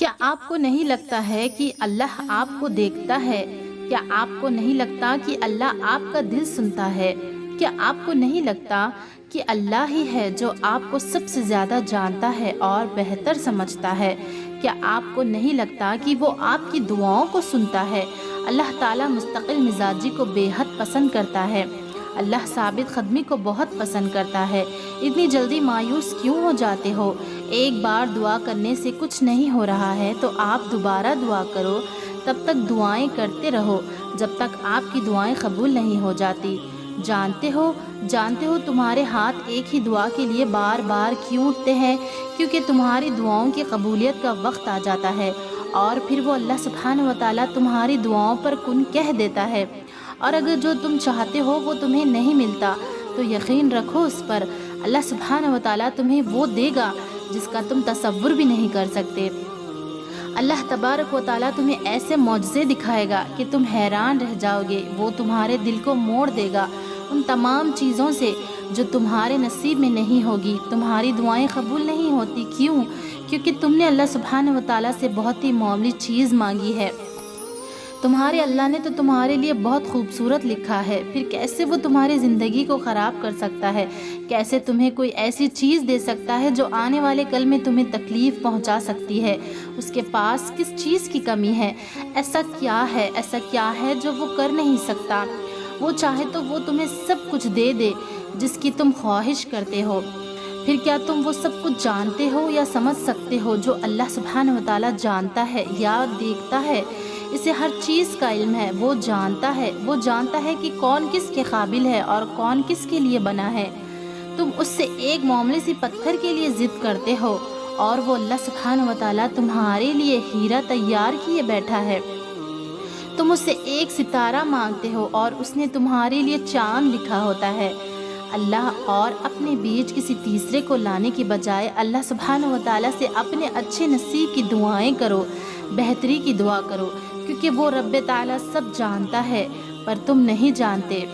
کیا آپ کو نہیں لگتا ہے کہ اللہ آپ کو دیکھتا ہے؟ کیا آپ کو نہیں لگتا کہ اللہ آپ کا دل سنتا ہے؟ کیا آپ کو نہیں لگتا کہ اللہ ہی ہے جو آپ کو سب سے زیادہ جانتا ہے اور بہتر سمجھتا ہے؟ کیا آپ کو نہیں لگتا کہ وہ آپ کی دعاؤں کو سنتا ہے؟ اللہ تعالیٰ مستقل مزاجی کو بے حد پسند کرتا ہے۔ اللہ ثابت قدمی کو بہت پسند کرتا ہے۔ اتنی جلدی مایوس کیوں ہو جاتے ہو؟ ایک بار دعا کرنے سے کچھ نہیں ہو رہا ہے تو آپ دوبارہ دعا کرو، تب تک دعائیں کرتے رہو جب تک آپ کی دعائیں قبول نہیں ہو جاتی۔ جانتے ہو تمہارے ہاتھ ایک ہی دعا کے لیے بار بار کیوں اٹھتے ہیں؟ کیونکہ تمہاری دعاؤں کی قبولیت کا وقت آ جاتا ہے اور پھر وہ اللہ سبحانہ و تعالیٰ تمہاری دعاؤں پر کن کہہ دیتا ہے، اور اگر جو تم چاہتے ہو وہ تمہیں نہیں ملتا تو یقین رکھو اس پر، اللہ سبحانہ و تعالیٰ تمہیں وہ دے گا جس کا تم تصور بھی نہیں کر سکتے۔ اللہ تبارک و تعالیٰ تمہیں ایسے معجزے دکھائے گا کہ تم حیران رہ جاؤ گے۔ وہ تمہارے دل کو موڑ دے گا ان تمام چیزوں سے جو تمہارے نصیب میں نہیں ہوگی۔ تمہاری دعائیں قبول نہیں ہوتی، کیوں؟ کیونکہ تم نے اللہ سبحانہ و تعالیٰ سے بہت ہی معمولی چیز مانگی ہے۔ تمہارے اللہ نے تو تمہارے لیے بہت خوبصورت لکھا ہے، پھر کیسے وہ تمہاری زندگی کو خراب کر سکتا ہے؟ کیسے تمہیں کوئی ایسی چیز دے سکتا ہے جو آنے والے کل میں تمہیں تکلیف پہنچا سکتی ہے؟ اس کے پاس کس چیز کی کمی ہے؟ ایسا کیا ہے جو وہ کر نہیں سکتا؟ وہ چاہے تو وہ تمہیں سب کچھ دے دے جس کی تم خواہش کرتے ہو۔ پھر کیا تم وہ سب کچھ جانتے ہو یا سمجھ سکتے ہو جو اللہ سبحانہ و تعالیٰ جانتا ہے یا دیکھتا ہے؟ اسے ہر چیز کا علم ہے، وہ جانتا ہے کہ کون کس کے قابل ہے اور کون کس کے لیے بنا ہے۔ تم اس سے ایک معمولی سی پتھر کے لیے ضد کرتے ہو اور وہ اللہ سبحانہ و تعالیٰ تمہارے لیے ہیرا تیار کیے بیٹھا ہے۔ تم اس سے ایک ستارہ مانگتے ہو اور اس نے تمہارے لیے چاند لکھا ہوتا ہے۔ اللہ اور اپنے بیچ کسی تیسرے کو لانے کی بجائے اللہ سبحانہ و تعالیٰ سے اپنے اچھے نصیب کی دعائیں کرو، بہتری کی دعا کرو، کیونکہ وہ رب تعالیٰ سب جانتا ہے پر تم نہیں جانتے۔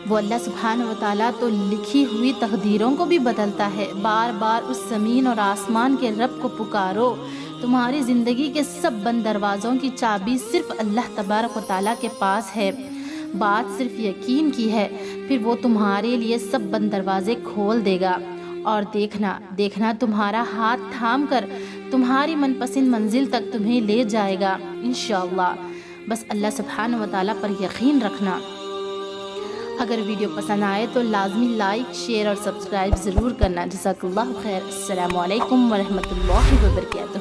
وہ اللہ سبحانہ و تعالیٰ تو لکھی ہوئی تقدیروں کو بھی بدلتا ہے۔ بار بار اس زمین اور آسمان کے رب کو پکارو۔ تمہاری زندگی کے سب بند دروازوں کی چابی صرف اللہ تبارک و تعالیٰ کے پاس ہے۔ بات صرف یقین کی ہے، پھر وہ تمہارے لیے سب بند دروازے کھول دے گا، اور دیکھنا تمہارا ہاتھ تھام کر تمہاری من پسند منزل تک تمہیں لے جائے گا انشاءاللہ۔ بس اللہ سبحانہ و تعالیٰ پر یقین رکھنا۔ اگر ویڈیو پسند آئے تو لازمی لائک، شیئر اور سبسکرائب ضرور کرنا۔ جزاک اللہ خیر۔ السلام علیکم ورحمۃ اللہ وبرکاتہ۔